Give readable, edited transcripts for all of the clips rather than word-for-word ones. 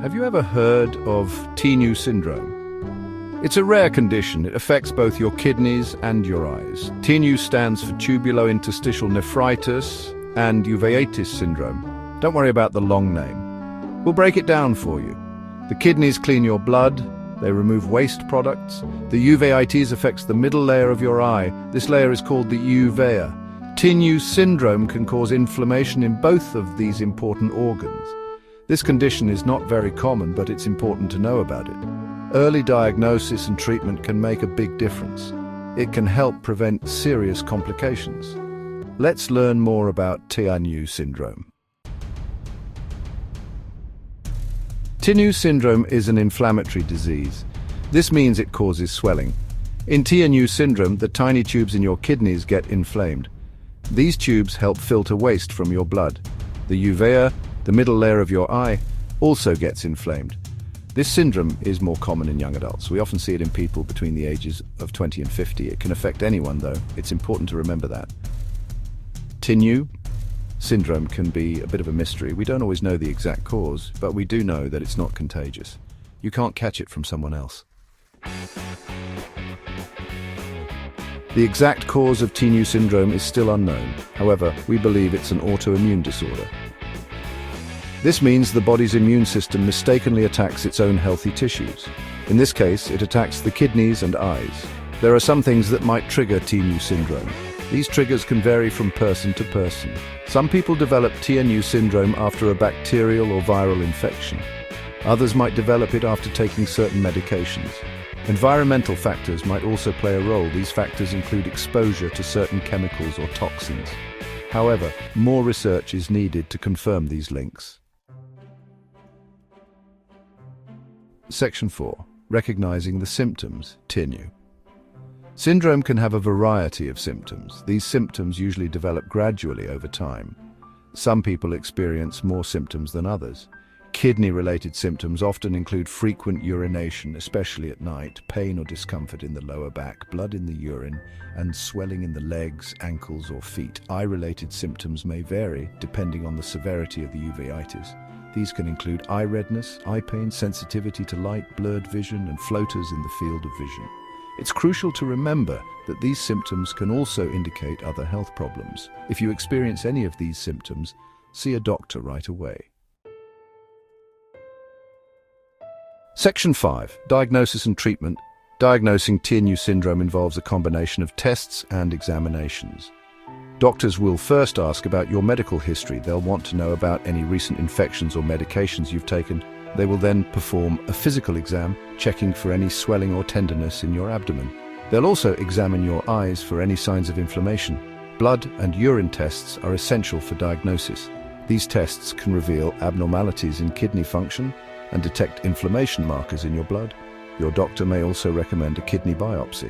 Have you ever heard of TINU Syndrome? It's a rare condition. It affects both your kidneys and your eyes. TINU stands for Tubulointerstitial Nephritis and Uveitis syndrome. Don't worry about the long name. We'll break it down for you. The kidneys clean your blood. They remove waste products. The uveitis affects the middle layer of your eye. This layer is called the uvea. TINU syndrome can cause inflammation in both of these important organs. This condition is not very common, but it's important to know about it. Early diagnosis and treatment can make a big difference. It can help prevent serious complications. Let's learn more about TINU syndrome. TINU syndrome is an inflammatory disease. This means it causes swelling. In TINU syndrome, the tiny tubes in your kidneys get inflamed. These tubes help filter waste from your blood. The uvea, the middle layer of your eye, also gets inflamed. This syndrome is more common in young adults. We often see it in people between the ages of 20 and 50. It can affect anyone, though. It's important to remember that. TINU syndrome can be a bit of a mystery. We don't always know the exact cause, but we do know that it's not contagious. You can't catch it from someone else. The exact cause of TINU syndrome is still unknown. However, we believe it's an autoimmune disorder. This means the body's immune system mistakenly attacks its own healthy tissues. In this case, it attacks the kidneys and eyes. There are some things that might trigger TINU syndrome. These triggers can vary from person to person. Some people develop TINU syndrome after a bacterial or viral infection. Others might develop it after taking certain medications. Environmental factors might also play a role. These factors include exposure to certain chemicals or toxins. However, more research is needed to confirm these links. Section 4. Recognizing the symptoms, TINU. Syndrome can have a variety of symptoms. These symptoms usually develop gradually over time. Some people experience more symptoms than others. Kidney-related symptoms often include frequent urination, especially at night, pain or discomfort in the lower back, blood in the urine, and swelling in the legs, ankles, or feet. Eye-related symptoms may vary depending on the severity of the uveitis. These can include eye redness, eye pain, sensitivity to light, blurred vision, and floaters in the field of vision. It's crucial to remember that these symptoms can also indicate other health problems. If you experience any of these symptoms, see a doctor right away. Section 5. Diagnosis and treatment. Diagnosing TINU syndrome involves a combination of tests and examinations. Doctors will first ask about your medical history. They'll want to know about any recent infections or medications you've taken. They will then perform a physical exam, checking for any swelling or tenderness in your abdomen. They'll also examine your eyes for any signs of inflammation. Blood and urine tests are essential for diagnosis. These tests can reveal abnormalities in kidney function and detect inflammation markers in your blood. Your doctor may also recommend a kidney biopsy.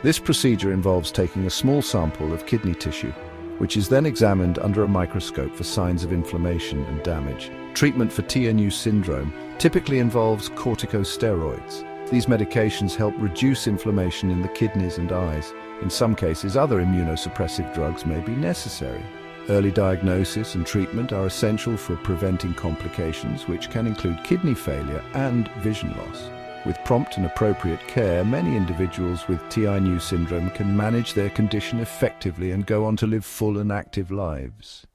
This procedure involves taking a small sample of kidney tissue, which is then examined under a microscope for signs of inflammation and damage. Treatment for TINU syndrome typically involves corticosteroids. These medications help reduce inflammation in the kidneys and eyes. In some cases, other immunosuppressive drugs may be necessary. Early diagnosis and treatment are essential for preventing complications, which can include kidney failure and vision loss. With prompt and appropriate care, many individuals with TINU syndrome can manage their condition effectively and go on to live full and active lives.